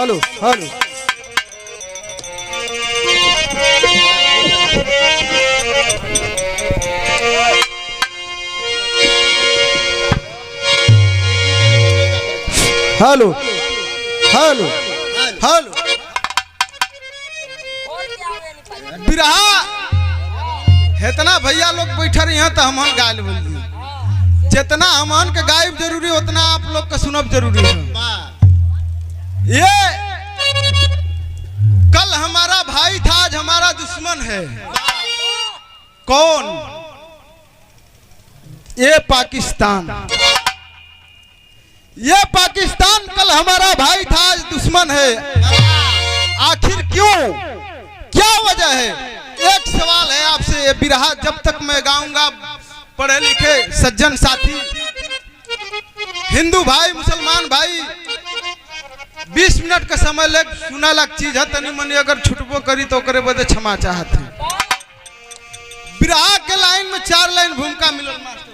Hello hello hello hello hello बिरहा इतना भैया लोग बैठे रही हैं तो हम गायल बोलिए जितना हमन के गायब जरूरी उतना आप लोग का सुनब जरूरी है। ये कल हमारा भाई था आज हमारा दुश्मन है। कौन? ये पाकिस्तान। ये पाकिस्तान कल हमारा भाई था आज दुश्मन है। आखिर क्यों? क्या वजह है? एक सवाल है आपसे। ये बिरहा जब तक मैं गाऊंगा पढ़े लिखे सज्जन साथी हिंदू भाई मुसलमान भाई 20 मिनट का समय ले सुना लग चीज है। तनी मनी अगर छुटबो करी तो करे बदे क्षमा चाहते। बिरहा के लाइन में 4 लाइन भूमिका मिलल मास्टर।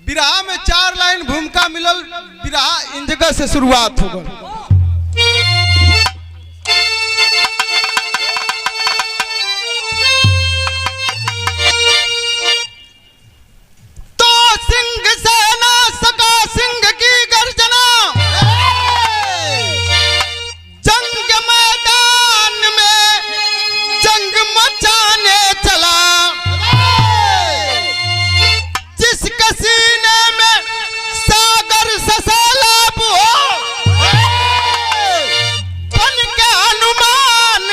बिरहा में 4 लाइन भूमिका मिलल। बिरहा इन जगह से शुरुआत हो गई। तो सिंह सेना सका सिंह की गर्जना जंग मैदान में जंग मचाने चला। जिसके सीने में सागर सैलाब हो बन के हनुमान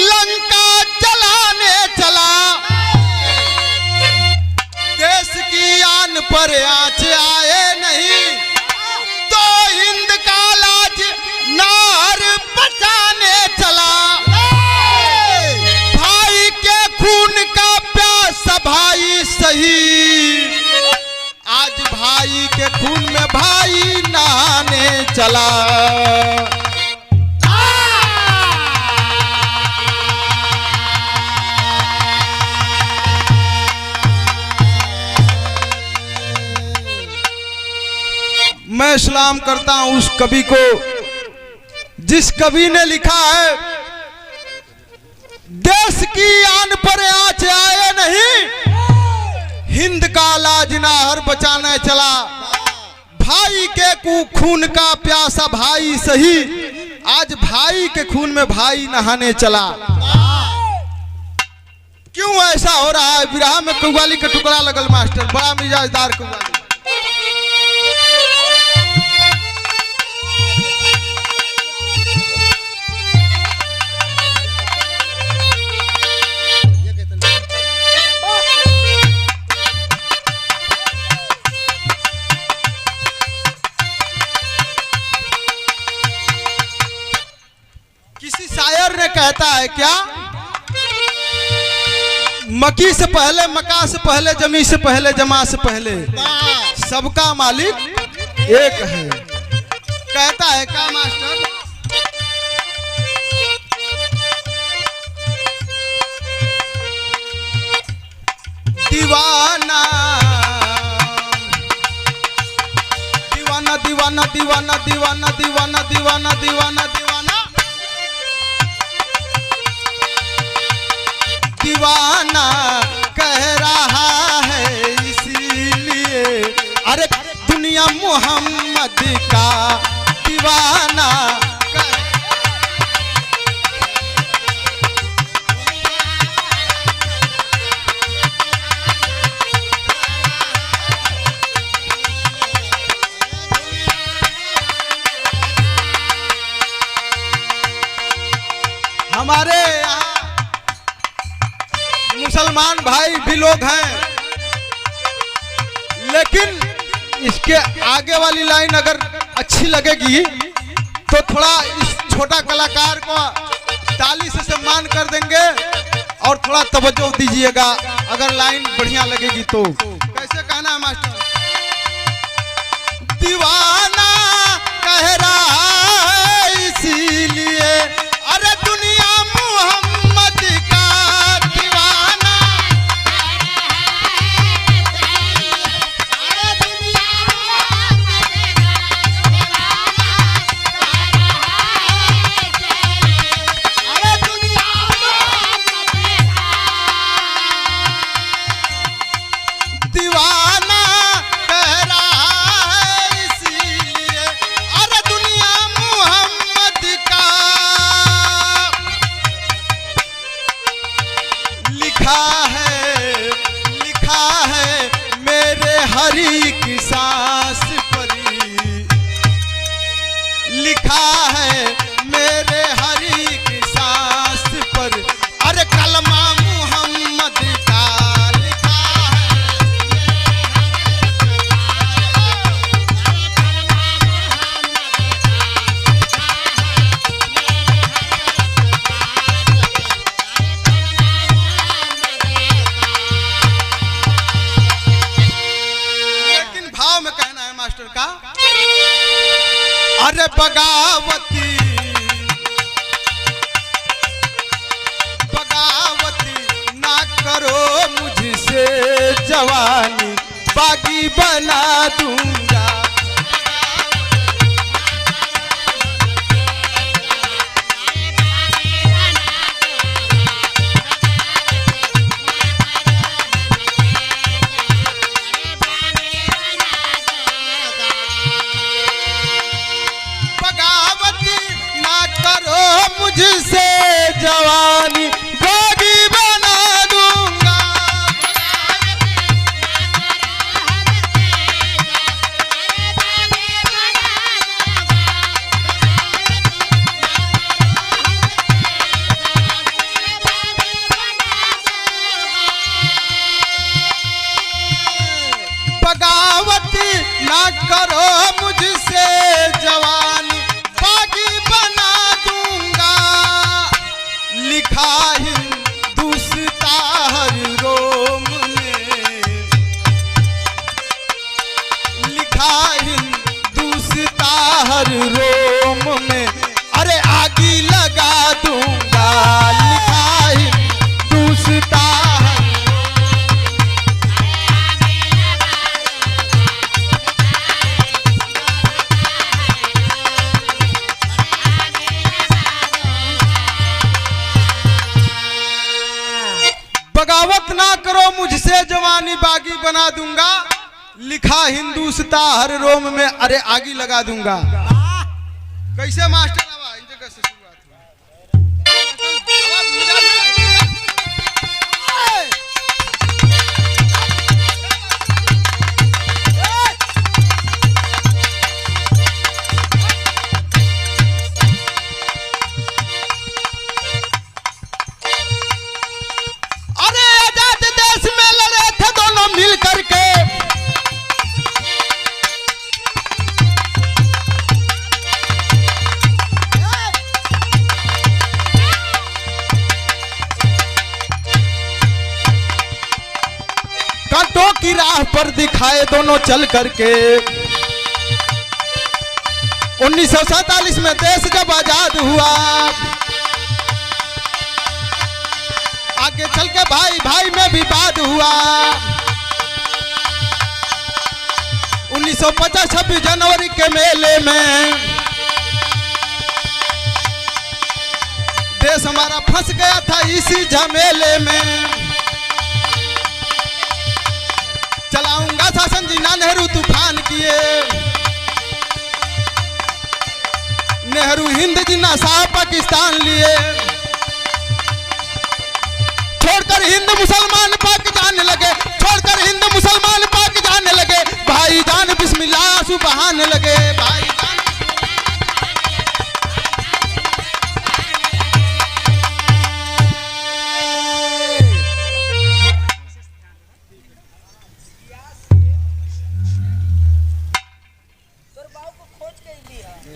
लंका जलाने चला। देश की आन पर आँच आए नहीं तो हिंद का लाज नार बचाने चला। भाई के खून का प्यास भाई सही आज भाई के खून में भाई नहाने चला। मैं सलाम करता हूं उस कवि को जिस कवि ने लिखा है देश की आन पर आँच आए नहीं हिंद का लाज नाहर बचाने चला। भाई के खून का प्यासा भाई सही आज भाई के खून में भाई नहाने चला। क्यों ऐसा हो रहा है? बिरहा में कव्वाली का टुकड़ा लगल मास्टर, बड़ा मिजाजदार कव्वाली। किसी शायर ने कहता है क्या, मकी से पहले मका से पहले जमी से पहले जमा से पहले सबका मालिक एक है। कहता है क्या मास्टर? दीवाना दीवाना दीवाना दीवाना दीवाना दीवाना दीवाना दीवाना दीवाना दीवाना कह रहा है इसीलिए। अरे दुनिया मोहम्मद का दीवाना। हमारे यहाँ मुसलमान भाई भी लोग हैं, लेकिन इसके आगे वाली लाइन अगर अच्छी लगेगी तो थोड़ा इस छोटा कलाकार को ताली से सम्मान कर देंगे और थोड़ा तवज्जो दीजिएगा अगर लाइन बढ़िया लगेगी तो। कैसे कहना है मास्टर? दीवाना कह रहा है इसीलिए, अरे दुनिया मोहम्मद का दीवाना। दीवाना कह रहा है इसीलिए, अरे दुनिया मोहम्मद का। लिखा है मेरे हरि की सांस पर, लिखा है मेरे हरि की सांस पर, अरे कलमा मोहम्मद का लिखा है। लेकिन भाव में कहना है मास्टर का, अरे बगावती बगावती ना करो मुझसे जवानी, बागी बना दूंगा। बगावती ना करो मुझसे जवानी, बागी बना दूंगा। बगावती ना करो मुझसे जवानी, बागी बना दूंगा। लिखा हिंदुस्ता हर रोम में, लिखा हिंदुस्ता हर रोम में, अरे आगी लगा दूंगा। लिखा हिंदुस्ता हर बगावत ना करो मुझसे जवानी, बागी बना दूंगा। लिखा हिंदुस्ता हर रोम में, अरे आगी लगा दूंगा। कैसे मास्टर? आवाज इन जगह से शुरुआत हुई। आवाज मिला मिल करके, कांटों की राह पर दिखाए दोनों चल करके। 1947 में देश जब आजाद हुआ, आगे चल के भाई भाई में भी वाद हुआ। 1950 26 जनवरी के मेले में देश हमारा फंस गया था इसी झमेले में। चलाऊंगा शासन जीना नेहरू तूफान किए, नेहरू हिंद जीना साहब पाकिस्तान लिए, छोड़कर हिंद मुसलमान पाक जाने लगे, छोड़कर हिंद मुसलमान पाक जाने लगे, भाईजान बिस्मिल्लाह आंसू बहाने लगे, भाईजान।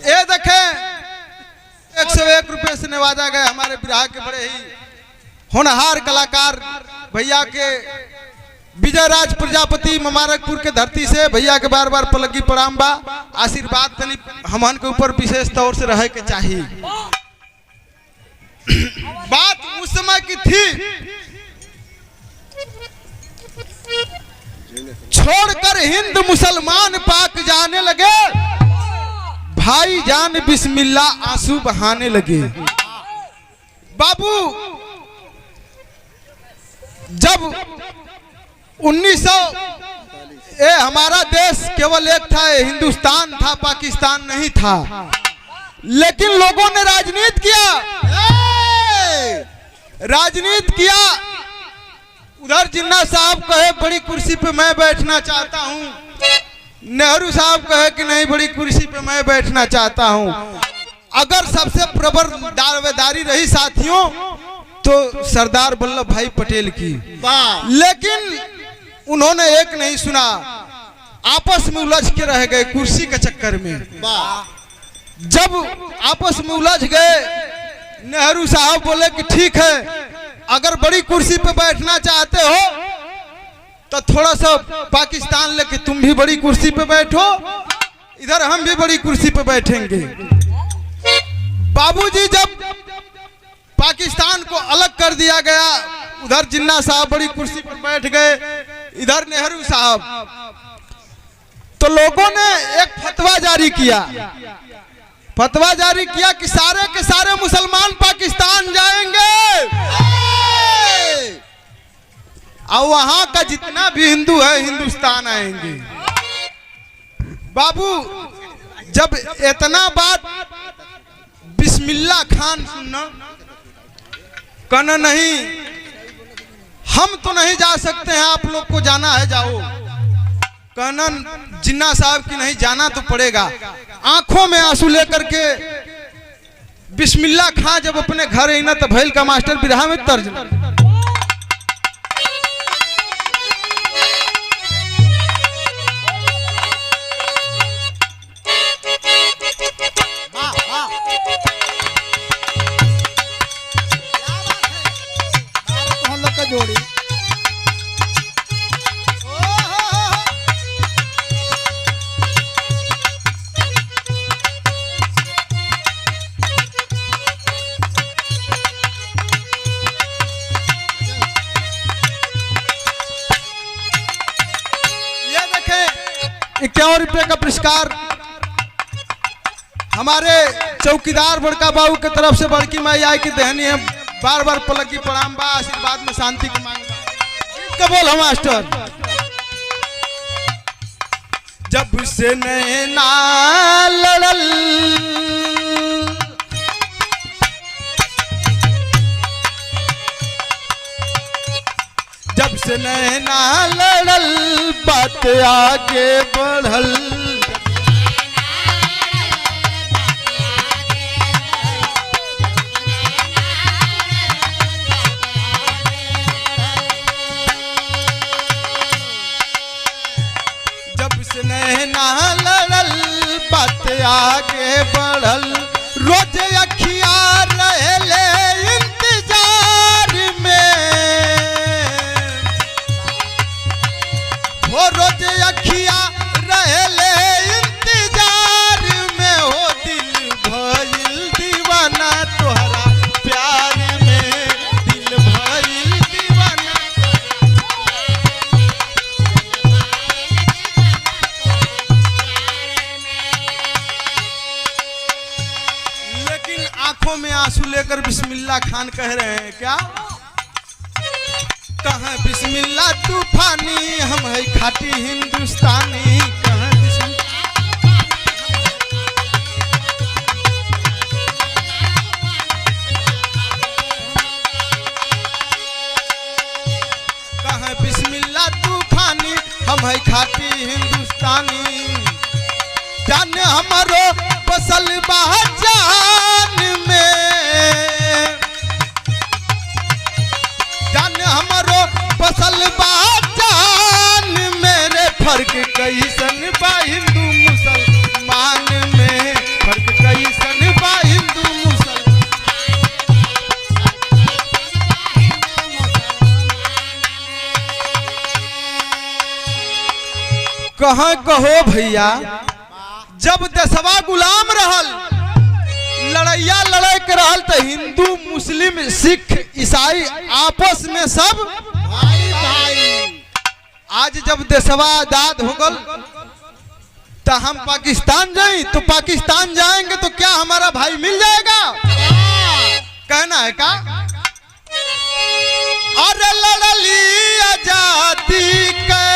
ये देखें 101 रुपए से नवाजा गए हमारे बिरहा के बड़े ही होनहार कलाकार भैया के विजय राज प्रजापति मुबारकपुर के धरती से। भैया के बार बार पलगी प्रणाम बा, आशीर्वाद तनी हमन के ऊपर विशेष तौर से रहे के चाहिए। बात उस समय की थी, छोड़कर हिंद मुसलमान पाक जाने लगे, भाईजान बिस्मिल्लाह आंसू बहाने लगे। बाबू जब 1900 हमारा देश केवल एक था, हिंदुस्तान था, पाकिस्तान नहीं था, लेकिन लोगों ने राजनीति किया, राजनीति किया। उधर जिन्ना साहब कहे बड़ी कुर्सी पे मैं बैठना चाहता हूं, नेहरू साहब कहे कि नहीं बड़ी कुर्सी पे मैं बैठना चाहता हूं। अगर सबसे प्रबल दावेदारी रही साथियों तो सरदार वल्लभ भाई पटेल की, लेकिन उन्होंने एक नहीं सुना, आपस में उलझ के रह गए कुर्सी के चक्कर में। जब आपस में उलझ गए, नेहरू साहब बोले कि ठीक है, अगर बड़ी कुर्सी पे बैठना चाहते हो तो थोड़ा सा पाकिस्तान लेके तुम भी बड़ी कुर्सी पे बैठो, इधर हम भी बड़ी कुर्सी पे बैठेंगे। बाबूजी जब पाकिस्तान को अलग कर दिया गया, उधर जिन्ना साहब बड़ी कुर्सी पर बैठ गए, इधर नेहरू साहब, तो लोगों ने एक फतवा जारी किया, फतवा जारी किया कि सारे के सारे मुसलमान पाकिस्तान जाएंगे और वहां का जितना भी हिंदू है हिंदुस्तान आएंगे। बाबू जब इतना बात बिस्मिल्लाह खान सुनना, कहना नहीं हम तो नहीं जा सकते हैं, आप लोग को जाना है जाओ। कहना जिन्ना साहब की नहीं जाना तो पड़ेगा। आंखों में आंसू लेकर के बिस्मिल्लाह खान जब अपने घर आई ना तो भैल का मास्टर बिरहा में तर्ज जोड़ी। ये देखें 51 रुपए का पुरस्कार हमारे चौकीदार बड़का बाबू की तरफ से बड़की माई आई की देहनी है। बार बार पलक की प्रणाम बा, आशीर्वाद में शांति की मांग बा। बोल मास्टर जब से नैना लड़ल जब से नैना लड़ल बात आगे बढ़ल नैना लड़ल बात आगे बढ़ल रोज अखिया रहले इंतजार में वो रोज अखिया रहले इंतजार में हो दिल भइल दीवाना तोहरा प्यार में दिल भइल दीवाना आंखों में आंसू लेकर बिस्मिल्लाह खान कह रहे हैं क्या कहाँ बिस्मिल्लाह तूफानी हम है खाटी हिंदुस्तानी। कहाँ बिस्मिल्लाह तूफानी हम है खाटी हिंदुस्तानी। जान हमारो बसल बा जान में, जान हमारो बसल बा जान मेरे फर्क कैसन बा हिंदू मुसलमान में, फर्क कैसन बा हिंदू मुसलमान। कहाँ कहो भैया, जब देशवा गुलाम रहल, लड़ैया लड़ाई कर रहल तो हिंदू मुस्लिम सिख ईसाई आपस में सब भाई भाई। आज जब देशवा आजाद हो गल तो हम पाकिस्तान जाएं, तो पाकिस्तान जाएंगे तो क्या हमारा भाई मिल जाएगा? कहना है का? अरे लड़ली आजादी के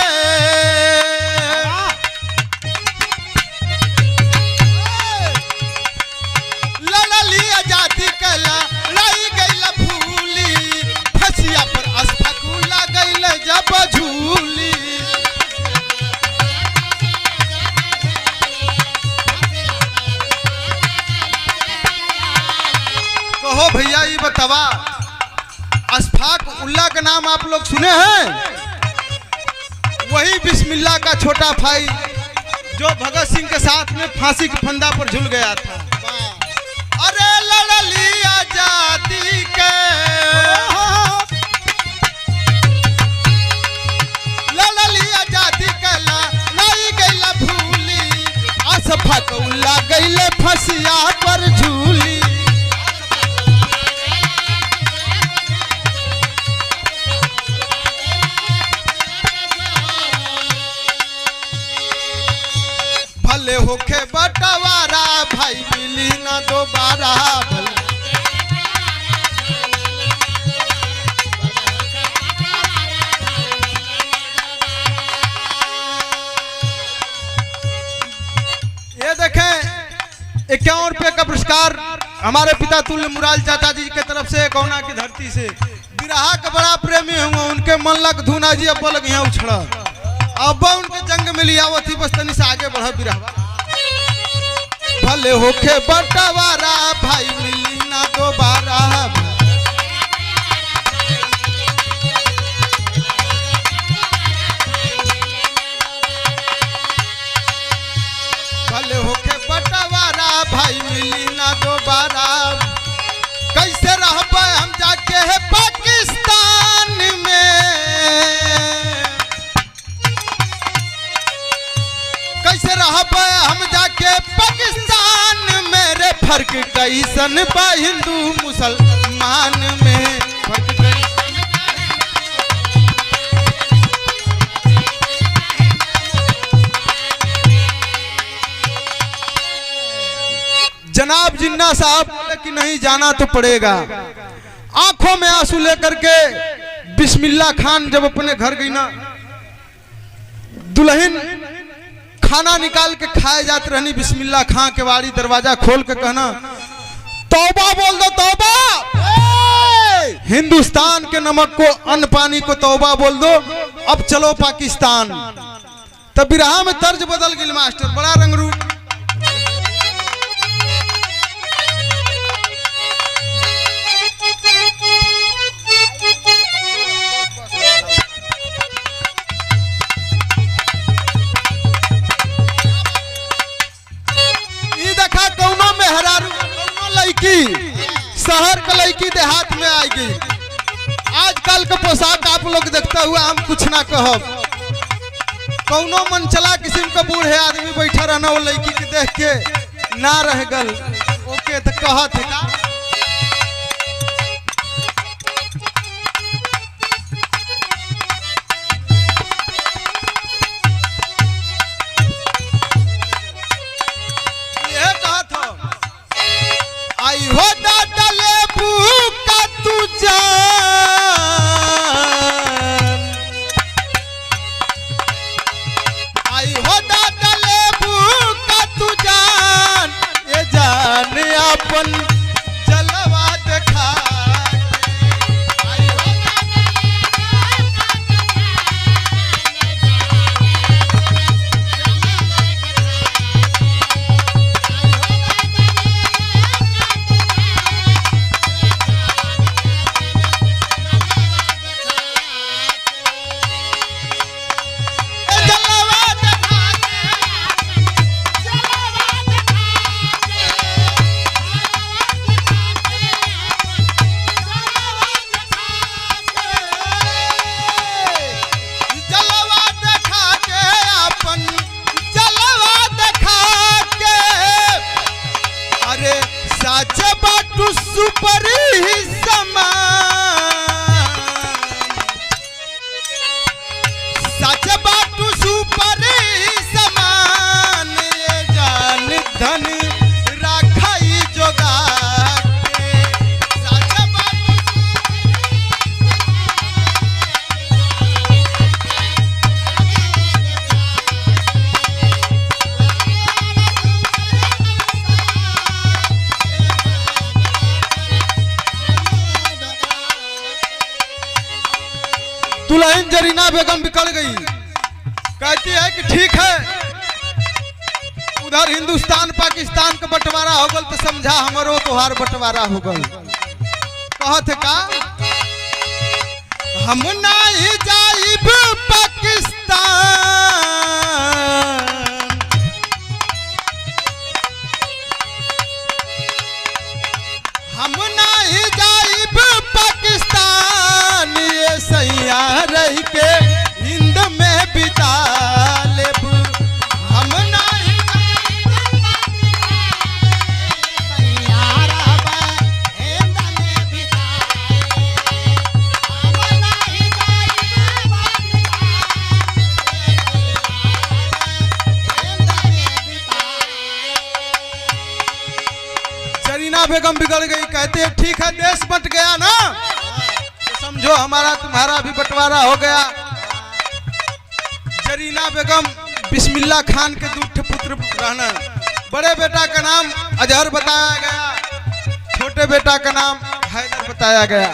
कहो भैया, ये बतावा अशफाक उल्लाह का नाम आप लोग सुने हैं? वही बिस्मिल्लाह का छोटा भाई जो भगत सिंह के साथ में फांसी के फंदा पर झूल गया था। अरे लड़ली आजादी के, लड़ली आजादी के लाई गईला भूली, अशफाक उल्लाह गईले फंसिया पर झूली। भले होके बटवारा भाई मिली ना दोबारा, ये देखें 51 रुपये का पुरस्कार हमारे पिता तुल्य मुराल चाचा जी के तरफ से गौना की धरती से। बिरहा का बड़ा प्रेमी हुआ, उनके मन लग धुना जी अब लग यहाँ उछड़ा, अब उनके जंग में लिया थी, बस तनी से आगे बढ़ा बिरहा। भले होके बटवारा भाई मिली ना दोबारा, भले होके बटवारा भाई मिली ना दोबारा। कैसे रहबे हम जाके है पाकिस्तान में, कैसे रहबे हम जाके पाकिस्तान, मेरे फर्क कैसन बा हिंदू मुसलमान में, फर्क कैसन। जनाब जिन्ना साहब बोले कि नहीं जाना तो पड़ेगा। आंखों में आंसू लेकर के बिस्मिल्लाह खान जब अपने घर गई ना, दुल्हन खाना निकाल के खाए जाते रहनी, बिस्मिल्लाह खां के वाड़ी दरवाजा खोल के कहना तौबा बोल दो तौबा, हिंदुस्तान के नमक को अन्न पानी को तौबा बोल दो, अब चलो पाकिस्तान। तब बिरहा में तर्ज बदल गई मास्टर, बड़ा रंगरूप। शहर का लड़की देहात में आई गई, आजकल के पोशाक आप लोग देखते हुए हम कुछ ना कहब। कौनो मन चला किस्म का बूढ़े आदमी बैठा रहना, वो लड़की के देख के ना रह गल, ओके तो कहत है का? ये कहत हो आई हो दादा ले का तू जा सुपर ही समान, सच बाटू सुपर ही समान, ये जान धन राखाई जोगा के, सच बाटू दुल्हन जरीना बेगम बिकल गई। कहती है कि ठीक है, उधर हिंदुस्तान पाकिस्तान का बंटवारा हो गल तो समझा हमारो तोहार बंटवारा हो गल। कहत का हम नहीं जाइब पाकिस्तान, हम नहीं जाइब पाकिस्तान, ये सैया रह के हिंद में बिता लेब, हम नहीं जरीना बेगम बिगड़ गई। कहते हैं ठीक है, देश बंट गया ना तो समझो हमारा तुम्हारा भी बंटवारा हो गया। जरीना बेगम बिस्मिल्लाह खान के दूठ पुत्र रहना। बड़े बेटा का नाम अजहर बताया गया, छोटे बेटा का नाम हैदर बताया गया।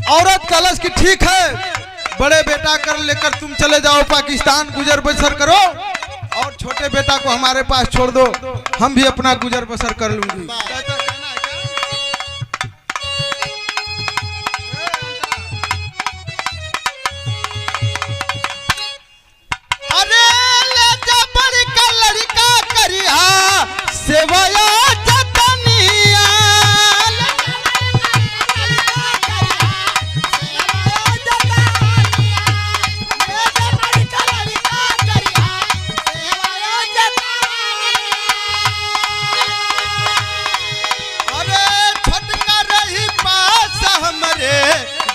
औरत कलश की ठीक है, बड़े बेटा कर लेकर तुम चले जाओ पाकिस्तान, गुजर बसर करो, और छोटे बेटा को हमारे पास छोड़ दो, हम भी अपना गुजर बसर कर लूंगी। अरे ले जा बड़ी का लड़का करिया सेवाया जतनिया,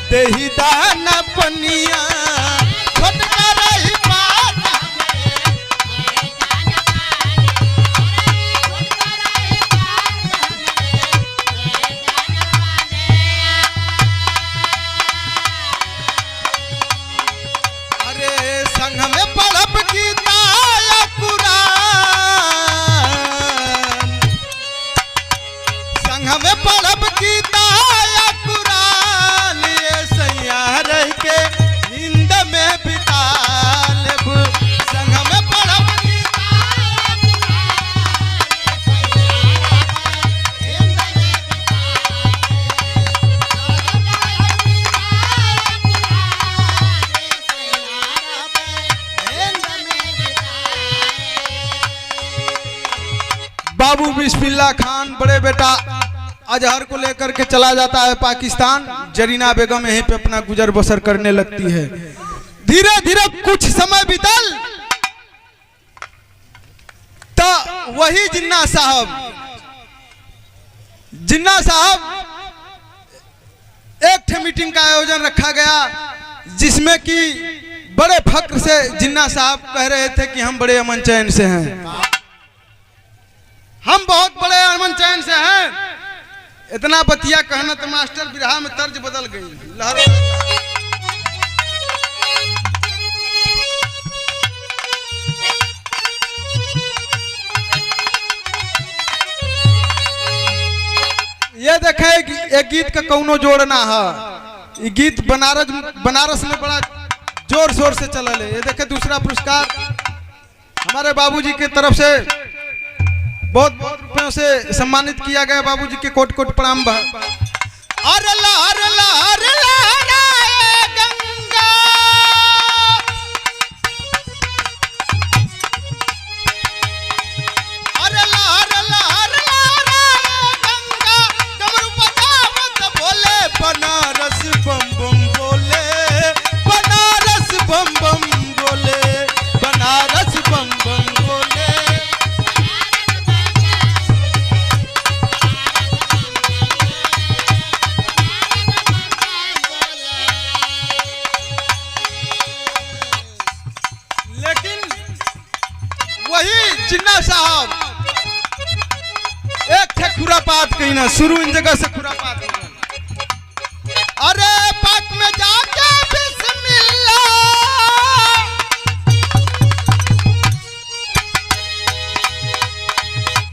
देही दाना पनिया, छोटका रही बात अरे संघ में पढ़ब गीता या कुरान, संघ में पढ़ब गीता या कुरान, ये सैया रह के हिंद में बिता लेब, संघ में पढ़ब गीता या बाबू बिस्मिल्लाह खान बड़े बेटा अजहर को लेकर के चला जाता है पाकिस्तान। जरीना बेगम यहीं पे अपना गुजर बसर करने लगती है। धीरे धीरे कुछ समय बीतल तो वही जिन्ना साहब एक ठे मीटिंग का आयोजन रखा गया, जिसमें कि बड़े फक्र से जिन्ना साहब कह रहे थे कि हम बड़े अमन चैन से हैं, हम बहुत बड़े अमन चैन से हैं। इतना बतिया कहना तो मास्टर बिरहा में तर्ज बदल गई। लहर ये देखे एक गीत का कौनो जोड़ना है। ये गीत बनारस में बड़ा जोर शोर से चल है। ये देखे दूसरा पुरस्कार हमारे बाबूजी की तरफ से बहुत बहुत रुपयों से सम्मानित किया गया। बाबूजी के कोट कोट प्रणाम। अरे लहर लहर लहराए गंगा, अरे लहर लहर लहराए गंगा, डमरू बजावत बोले बनारस बम बम बोले, बनारस बम बम बोले, बनारस बम बम बोले। साहब एक थे खुरापात कही ना शुरू इन जगह से खुरापात। अरे पाक में जाके बिस्मिल्लाह,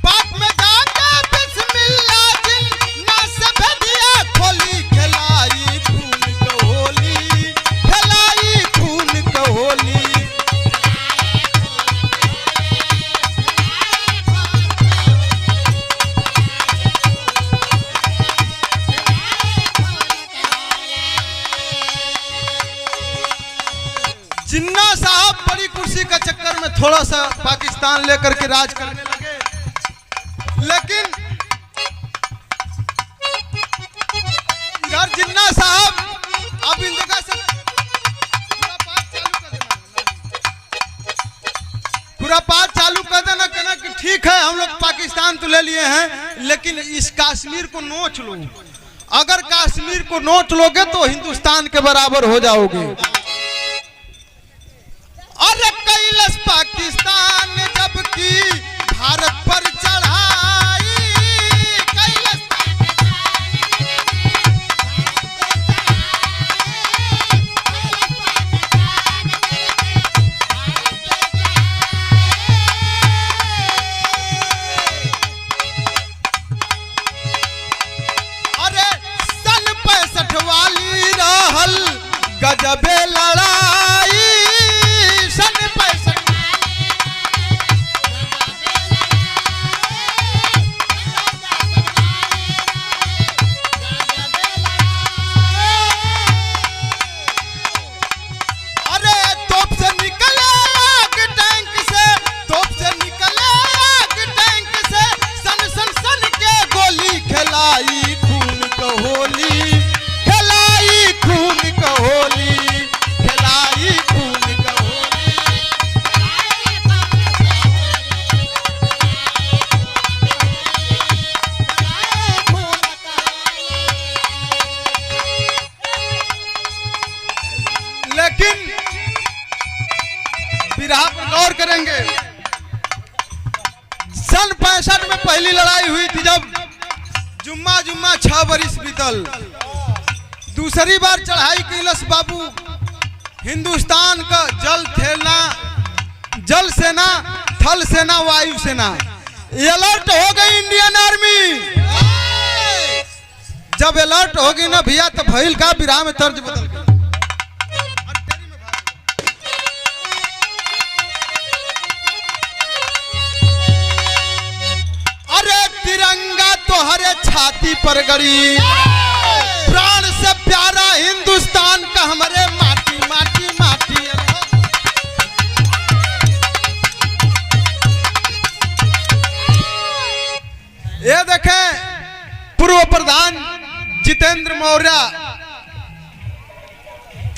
पाक में जाके बिस्मिल्लाह जिन्ना से भेदिया खोली, खिलाई खून का होली, खिलाई खून का होली। जिन्ना साहब बड़ी कुर्सी का चक्कर में थोड़ा सा पाकिस्तान लेकर के राज करने लगे, लेकिन यार जिन्ना साहब अब इन जगह से खुरापात चालू कर देना, कहना कि ठीक है हम लोग पाकिस्तान तो ले लिए हैं, लेकिन इस कश्मीर को नोच लो। अगर कश्मीर को नोच लोगे तो हिंदुस्तान के बराबर हो जाओगे। अरे कैलाश पाकिस्तान जबकि भारत पर चढ़ाई, कैलाश अरे सन 65 वाली रहल गजबे लड़ाई, लेकिन बिरहा पर गौर करेंगे। सन 65 में पहली लड़ाई हुई थी जब जुम्मा 6 बरिस बीतल। दूसरी बार चढ़ाई कैलाश बाबू हिंदुस्तान का जल सेना, थल सेना, वायु सेना अलर्ट हो गई इंडियन आर्मी। जब अलर्ट हो गई ना भैया तो भइल का बिरहा में तर्ज बदल गई। तिरंगा तोहरे छाती पर गड़ी, प्राण से प्यारा हिंदुस्तान का हमारे माटी माटी माटी। ये देखें पूर्व प्रधान जितेंद्र मौर्य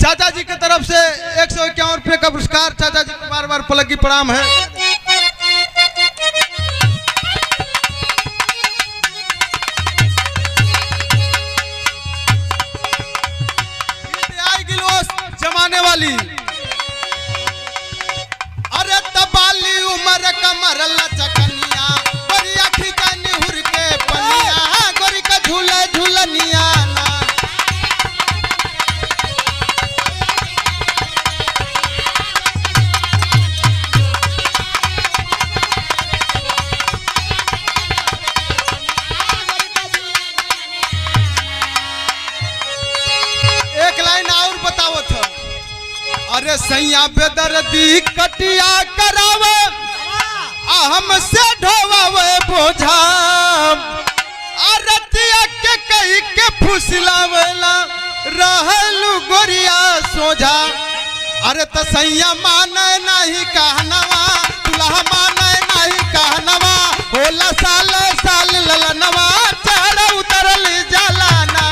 चाचा जी की तरफ से 151 रुपये का पुरस्कार। चाचा जी को बार बार पलक की प्रणाम है। जमाने वाली अरे तबाली उमर कमर लचकनिया, गोरिया खिजानी हुर के पनिया, गोरी का झूले झूलनिया ना। एक लाइन और बताओ था। अरे सैया बेदर्दी कटिया करावे, हमसे ढोवावे बोझा, अरतिया के कही के फुसलावेला रहलू गोरिया सोझा। अरे तो सैया माने नहीं कहनवा, दुल्हा माने नहीं कहनवा, होला साल साल ललनवा, चढ़ उतरल जलाना।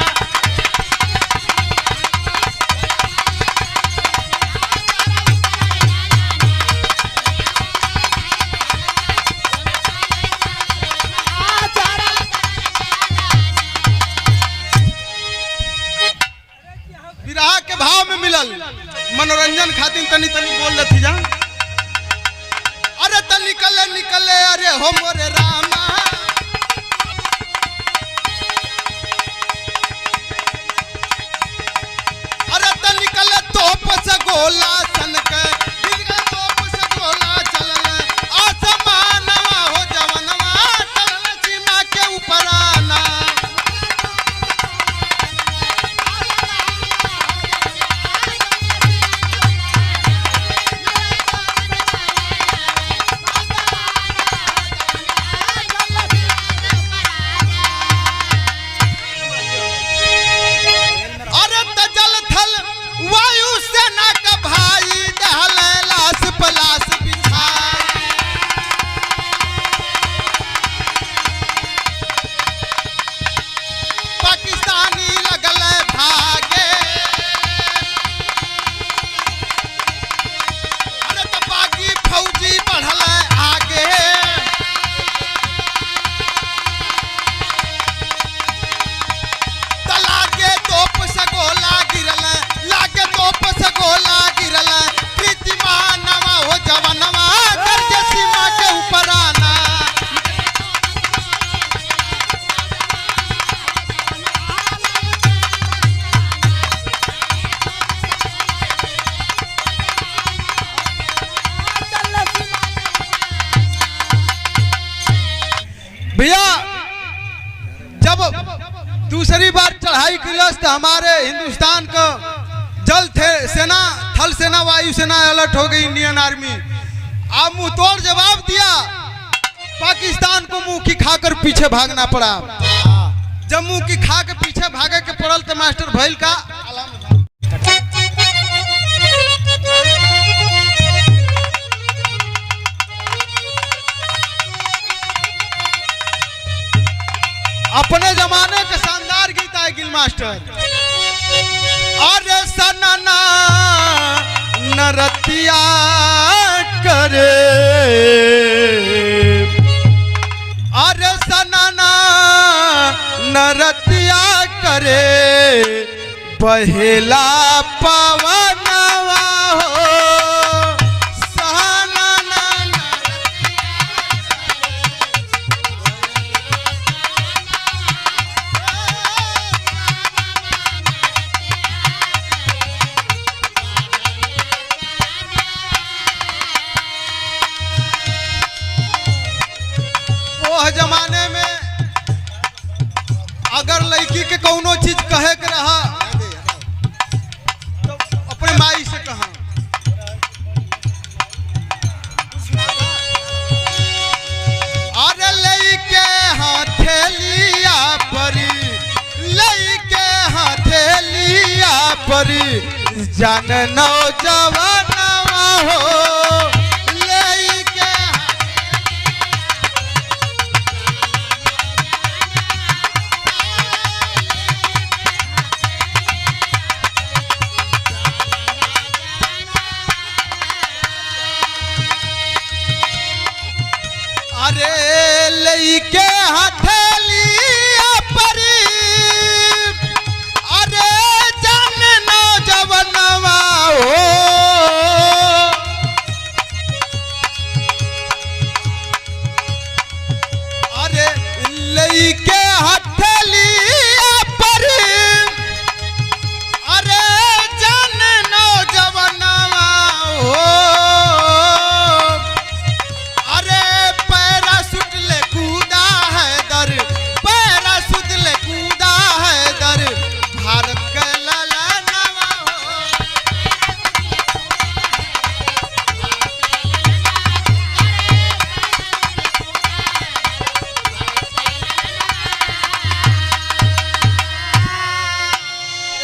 विरहा के भाव में मिलल मनोरंजन खातिर तनी तनी बोल रही जा। अरे तनी निकले निकले निकले अरे हो मोरे रामा। अरे त निकले तोप से गोला सन के तोप से गोला चलल आसमानवा हो जवनवा चलल सीमा के ऊपर आना। भैया जब दूसरी बार चढ़ाई किलस तो हमारे हिंदुस्तान का जल सेना, थल सेना, वायु सेना अलर्ट हो गई। इंडियन आर्मी अब मुंह तोड़ जवाब दिया। पाकिस्तान को मुंह की खाकर पीछे भागना पड़ा। जब मुंह की खा के पीछे भागे के पड़ल तो मास्टर भैल का अपने जमाने के शानदार गीत है गिल मास्टर। अरे सनना नरतिया करे, अरे सनना नरतिया करे बहेला पवनवा हो। जमाने में अगर लड़की के कौनो चीज कहे के रहा तो अपने माई से कहा। अरे लइके हथेलिया परी, लइके हथेलिया परी जान नौजवानवा हो। अरे लइके हथेलिया परी, अरे जान नौजवानवा हो। अरे लइके हथेलिया परी, अरे जान नौजवानवा हो।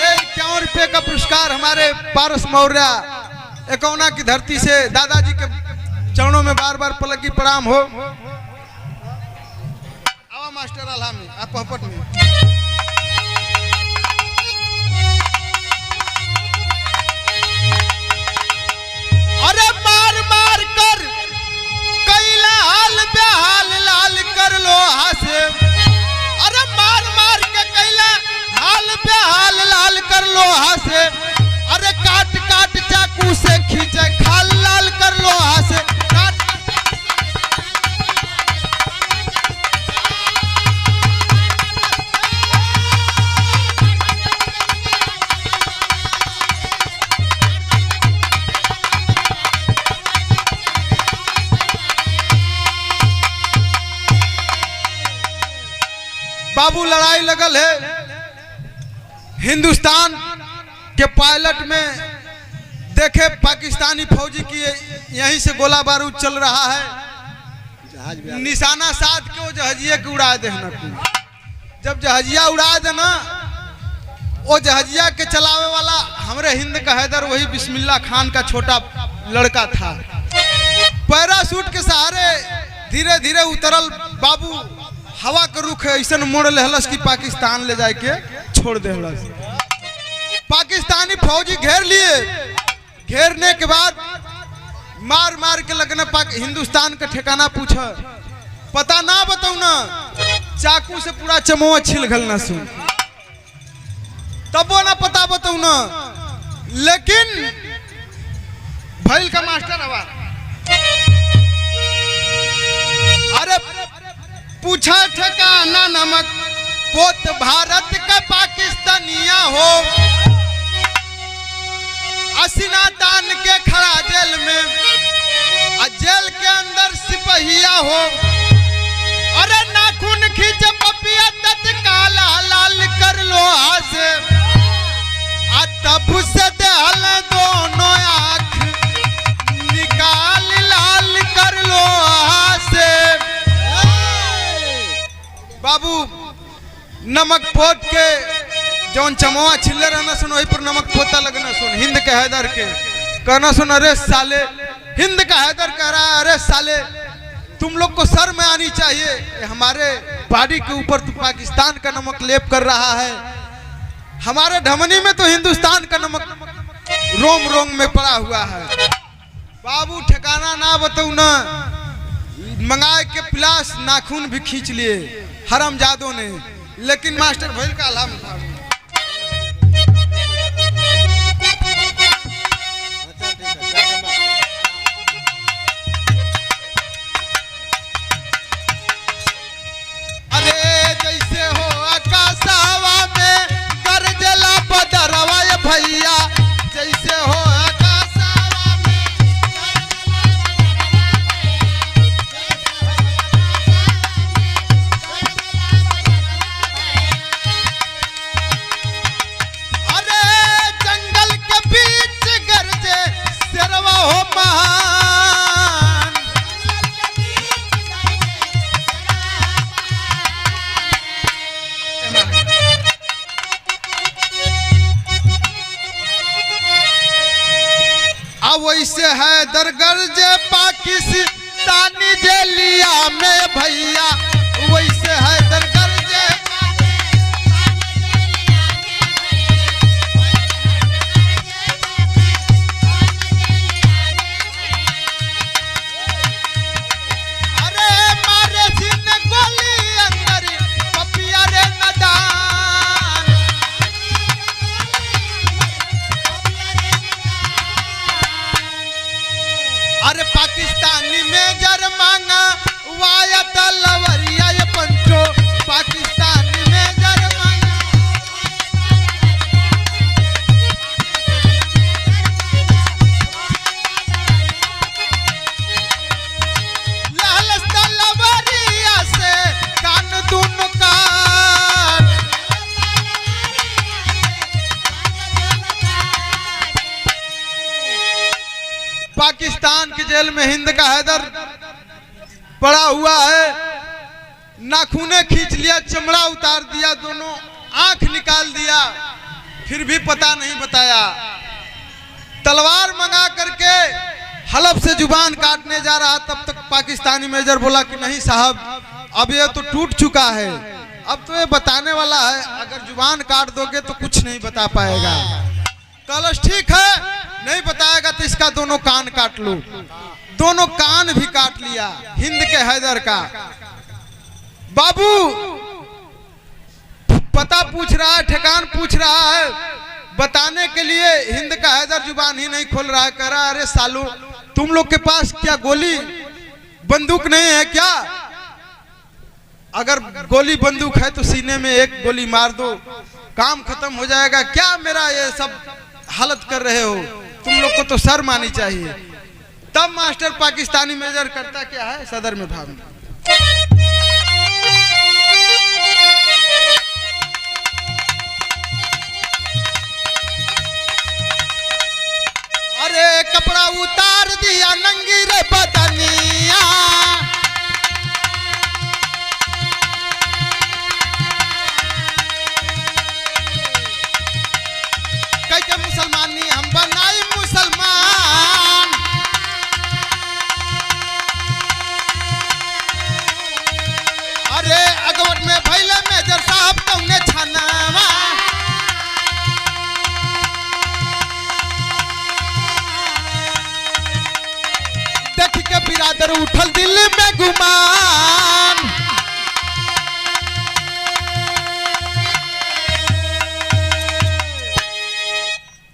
₹51 का पुरस्कार हमारे पारस मौर्य एकौना की धरती से दादाजी के चरणों में बार बार पलकी प्रणाम हो। आवा मास्टर आला में आप पहपट में। अरे मार मार कर कैला हाल बेहाल लाल कर लो हासे। अरे मार मार के कैला हाल बेहाल लाल कर लो हासे। अरे काट काट चाकू से खींचे खाल लाल कर लो हासे। काट बाबू लड़ाई लगल है, हिंदुस्तान के पायलट में देखे पाकिस्तानी फौजी की यहीं से गोला बारूद चल रहा है, निशाना साध के वो जहाजिया के उड़ा देना। जब जहाजिया उड़ा देना, वो जहाजिया के चलावे वाला हमरे हिंद का हैदर वही बिस्मिल्लाह खान का छोटा लड़का था। पैराशूट के सहारे धीरे धीरे उतरल बाबू, हवा के रुख ऐसा मोड़ लेहलस कि पाकिस्तान ले जाए के छोड़ देहलस। पाकिस्तानी फौजी घेर लिए, घेरने के बाद मार मार के लगने हिंदुस्तान का ठिकाना पूछा, पता ना बताऊ ना, चाकू से पूरा चमोआ छिल घल ना सुन, तब वो ना पता बताऊ ना। लेकिन भैल का मास्टर हवा, अरे पूछा ठिकाना नमक पोत भारत का पाकिस्तानिया हो, असीना तान के खड़ा जेल में, जेल के अंदर सिपहिया हो, अरे नाखून खींच पपिया तत्काल लाल कर लो आसे, तब से दहल दोनों आँख निकाल लाल कर लो आसे। बाबू नमक पोत के जौन चमोआ छिल्ले रहना सुन, वही पर नमक पोता लगना सुन। हिंद के हैदर के कहना सुन, अरे साले, हिंद का हैदर कह रहा है, अरे साले तुम लोग को शर्म में आनी चाहिए, हमारे बॉडी के ऊपर तू पाकिस्तान का नमक लेप कर रहा है, हमारे धमनी में तो हिंदुस्तान का नमक रोम रोम में पड़ा हुआ है। बाबू ठिकाना ना बताऊ ना, मंगाए के पिलास नाखून भी खींच लिए हरामजादों ने, लेकिन मास्टर भैल का अलाम था। अरे जैसे हो आकाशवा में गरजला बदरवा भैया, जैसे हो आकाशवा में, अरे जंगल के बीच गरजे शेरवा हो महान। अब वैसे है दरगर्ज पाकिस्तानी जेलिया में भैया, वैसे है दरगर्ज, अरे मारे सिन गोली अंदर पपिया रे नदान। अरे पाकिस्तानी मेजर मांगा वाया तलवरिया ये पंचो, पाकिस्तानी मेजर मांगा, लालच तलवरिया से कान दोनों काट। पाकिस्तान की जेल में हिंद का हैदर पड़ा हुआ है, नाखूने खींच लिया, चमड़ा उतार दिया, दोनों आंख निकाल दिया, फिर भी पता नहीं बताया। तलवार मंगा करके हलफ से जुबान काटने जा रहा, तब तक पाकिस्तानी मेजर बोला कि नहीं साहब, अब ये तो टूट चुका है, अब तो ये बताने वाला है, अगर जुबान काट दोगे तो कुछ नहीं बता पाएगा। कलश ठीक है, नहीं बताएगा तो इसका दोनों कान काट लो। दोनों कान भी काट लिया हिंद के हैदर का। बाबू पता पूछ रहा है, ठिकान पूछ रहा है, बताने के लिए हिंद का हैदर जुबान ही नहीं खोल रहा है। कह रहा है, अरे सालू तुम लोग के पास क्या गोली बंदूक नहीं है क्या? अगर गोली बंदूक है तो सीने में एक गोली मार दो, काम खत्म हो जाएगा। क्या मेरा ये सब हालत कर रहे हो? तुम लोग को तो शर्म आनी चाहिए। तब मास्टर पाकिस्तानी मेजर करता क्या है, सदर में भाग कपड़ा उतार दिया नंगी रे बदनिया। कई के मुसलमानी हम बनाई मुसलमान। अरे अगवट में भैले मेजर साहब कौने छानावा। देख के बिरादर उठल दिल में गुमान।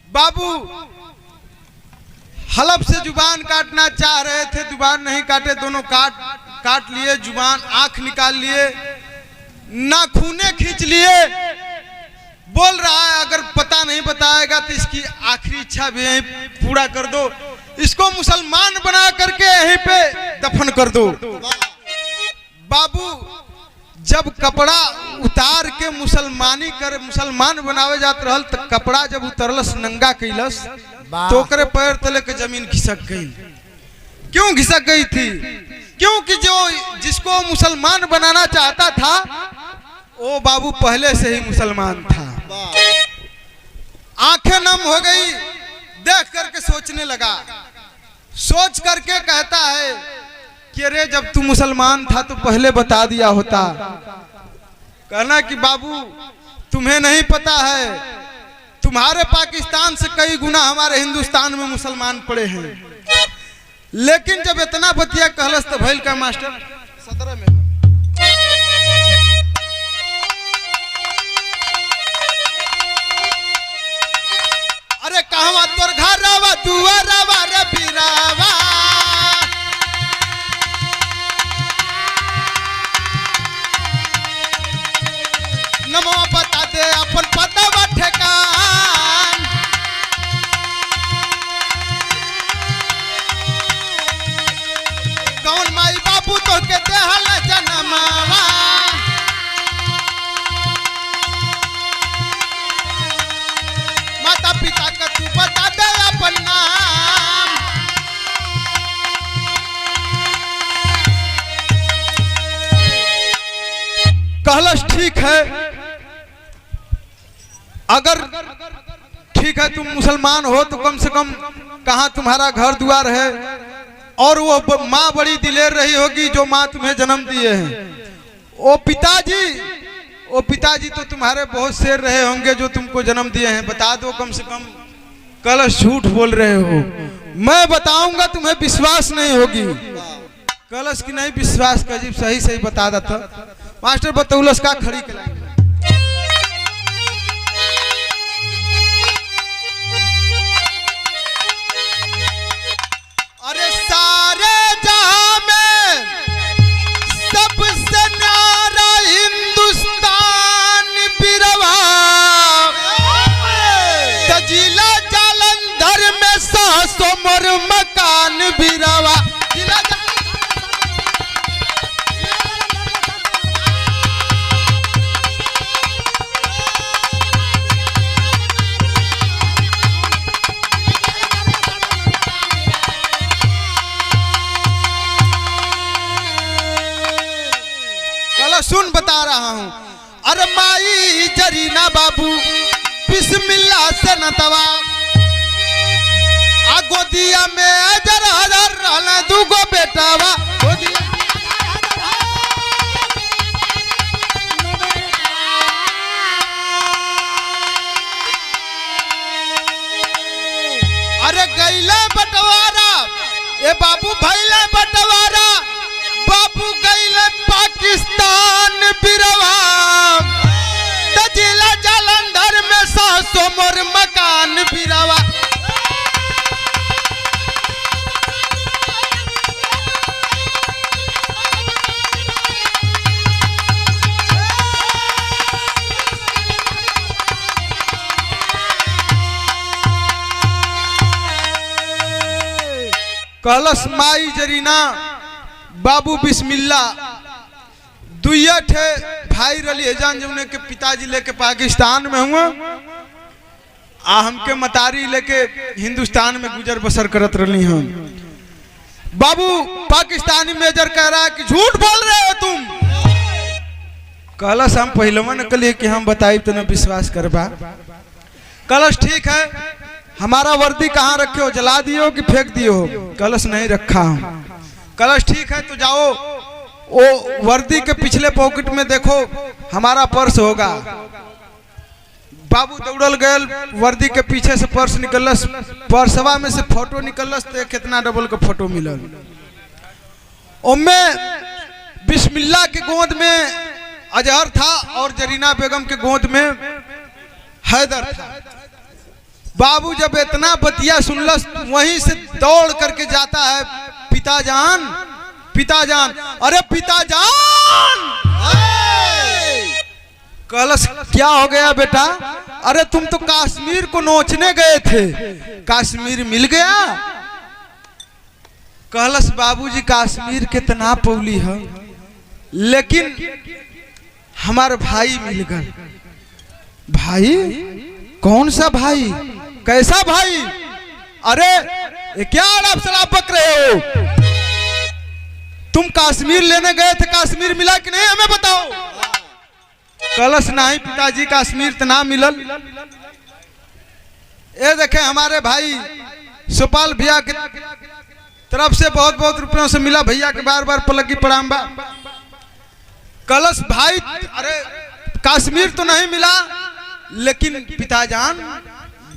बाबू हलफ से जुबान काटना चाह रहे थे, जुबान नहीं काटे, दोनों काट लिए, जुबान आंख निकाल लिए, नाखूने खींच लिए। बोल रहा है अगर पता नहीं बताएगा तो इसकी आखिरी इच्छा भी यहीं पूरा कर दो, इसको मुसलमान बना करके यहीं पे दफन कर दो। बाबू जब कपड़ा उतार के मुसलमान बनावे जात रहल तो कपड़ा जब उतरलस नंगा कैलस तो ओकरे पैर तले के जमीन घिसक गई। क्यों घिसक गई थी? क्योंकि जो जिसको मुसलमान बनाना चाहता था वो बाबू पहले से ही मुसलमान था। आंखें नम हो गई, देख करके सोचने लगा। सोच करके कहता है कि अरे जब तू मुसलमान था तो पहले बता दिया होता। कहना कि बाबू तुम्हें नहीं पता है, तुम्हारे पाकिस्तान से कई गुना हमारे हिंदुस्तान में मुसलमान पड़े हैं। लेकिन जब इतना बतिया कहलस तो भैल का मास्टर सदर में अरे कहवा तोर घरवा दुआरवा रे बिरावा। नमो बता दे अपन पता ठेकान। कौन माई बाबू तो के देहल जनमावा। माता पिता का तू बता दे अपन नाम। कहलस ठीक है, अगर ठीक है तुम मुसलमान हो तो कम से कम कहाँ तुम्हारा घर द्वार है, और वो माँ बड़ी दिलेर रही होगी जो माँ तुम्हें जन्म दिए हैं। ओ पिताजी तो तुम्हारे बहुत शेर रहे होंगे जो तुमको जन्म दिए हैं, बता दो कम से कम। कलश झूठ बोल रहे हो, मैं बताऊंगा तुम्हें विश्वास नहीं होगी। कलश की नहीं विश्वास का जीव सही सही बता देता। मास्टर बतौलस का खड़ी कलाई। अरे सारे जहां में सबसे न्यारा हिंदुस्तान बिरवा। जिला जालंधर में 700 मोर मकान बिरवा। सुन बता रहा हूं। अरे माई जरीना बाबू बिस्मिल्लाह से नतवा। आ गोदिया में अजर हजर रहला दूगो बेटावा। अरे गैला बंटवारा ए बाबू भैला बंटवारा। बाबू गैले पाकिस्तान बिरवा। जिला जालंधर में 700 मोर मकान बिरवा। कलश माई जरीना बाबू बिस्मिल्लाह। दुइया ठे भाई रली जान जमुने के पिताजी लेके पाकिस्तान में हुआ। हमके मतारी लेके हिंदुस्तान में गुजर बसर करत रही हम। बाबू पाकिस्तानी मेजर कह रहा है कि झूठ बोल रहे हो तुम। कहलस हम पहलवन कलिए कि हम बताई तो न विश्वास करबा। कहलस ठीक है, हमारा वर्दी कहाँ रखे हो, जला दियो कि फेंक दियो? कहलस नहीं रखा हूं। कहलस ठीक है, तो जाओ वो वर्दी के पिछले पॉकेट में देखो, हमारा पर्स होगा। बाबू दौड़ल गए, वर्दी के पीछे से पर्स निकलस, पर्सवा में से फोटो निकलस तो कितना डबल का फोटो मिलल। उनमें बिस्मिल्लाह की गोद में अजहर था और जरीना बेगम के गोद में हैदर था। बाबू जब इतना बतिया सुनलस, वहीं से दौड़ करके जाता है, पिताजान पिताजान, अरे पिताजान। कहलस क्या हो गया बेटा? अरे तुम तो कश्मीर को नोचने गए थे, कश्मीर मिल गया? कहलस बाबूजी कश्मीर कितना पौली है, लेकिन हमारे भाई मिल गए। भाई? कौन सा भाई, कैसा भाई? अरे ये क्या अड़प शराब बक रहे हो? तुम कश्मीर लेने गए थे, कश्मीर मिला कि नहीं हमें बताओ। कहलस नहीं पिताजी कश्मीर तो ना मिलल। ये देखे हमारे भाई सुपाल भैया की तरफ से बहुत बहुत रुपयों से मिला, भैया के बार बार पलकी पड़ाम्बा। कहलस भाई अरे कश्मीर तो नहीं मिला, लेकिन पिताजान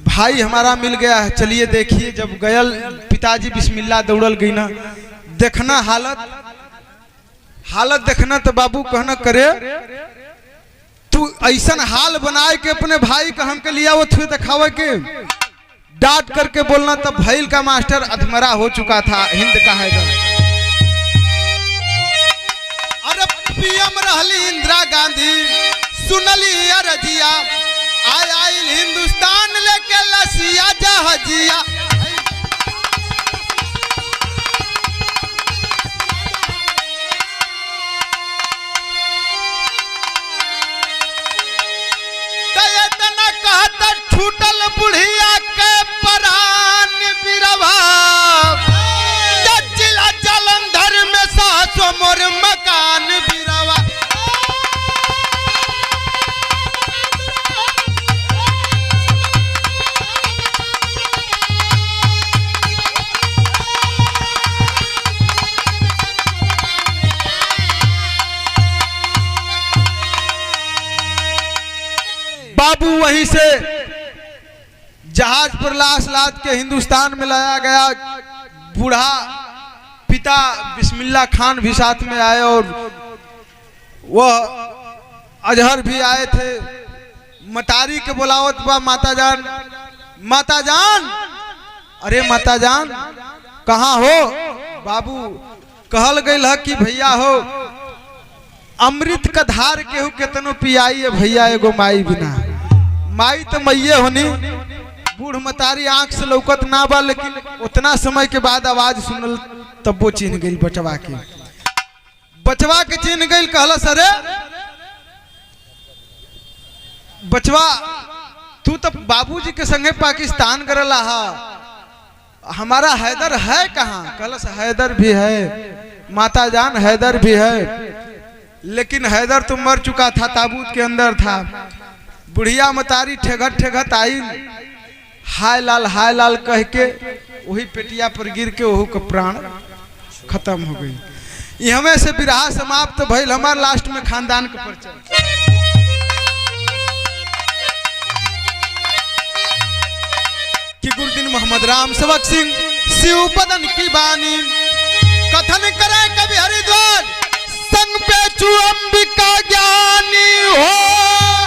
भाई हमारा मिल गया है, चलिए देखिए। जब गयल पिताजी बिस्मिल्लाह दौड़ल गई ना, देखना हालत देखना तो बाबू कहना करे तू ऐसा हाल बनाए के अपने भाई का हमके लिया वो थे दिखावे के, डांट करके बोलना। तब भैल का मास्टर अधमरा हो चुका था, हिंद का हैदर। अरे पीएम रहली इंदिरा गांधी, सुनली अरजिया, आयल हिंदुस्तान लेके लसिया जहाजिया। छूटल बुढ़िया के परान बिरवा, जिला जलंधर में सासो मोर मकान बिरवा। बाबू वहीं से जहाज पर लाश लाद के हिंदुस्तान में लाया गया। बूढ़ा पिता बिस्मिल्लाह खान भी साथ में आए और वह अजहर भी आए थे। मतारी के बुलावत बा, माता जान माता जान, अरे माता जान कहाँ हो? बाबू कहल गई है कि भैया हो अमृत का धार केहू केतनो पियाई है भैया, एगो माई बिना। माई तो मैये होनी, बूढ़ मतारी आंख से लौकत ना बा, लेकिन उतना समय के बाद आवाज सुनल तब वो चिन्ह गई, बचवा के चिन्ह गई। कहलस अरे बचवा तू तो बाबूजी के संगे पाकिस्तान करला हा, हमारा हैदर है कहाँ? कहलस हैदर भी है माता जान, हैदर भी है, लेकिन हैदर तो मर चुका था, ताबूत के अंदर था। बुढ़िया मतारी ठेघत ठेघत आई, हाय लाल कह के वही पेटिया पर गिर के वहू का प्राण खत्म हो गई। हमें से विराह समाप्त भइल। हमार लास्ट में खानदान का परिचय। कि गुरुदीन मोहम्मद राम सेवक सिंह शिव बदन की बानी, कथन करे कभी हरिद्वार संग पे चू अंबिका ज्ञानी हो।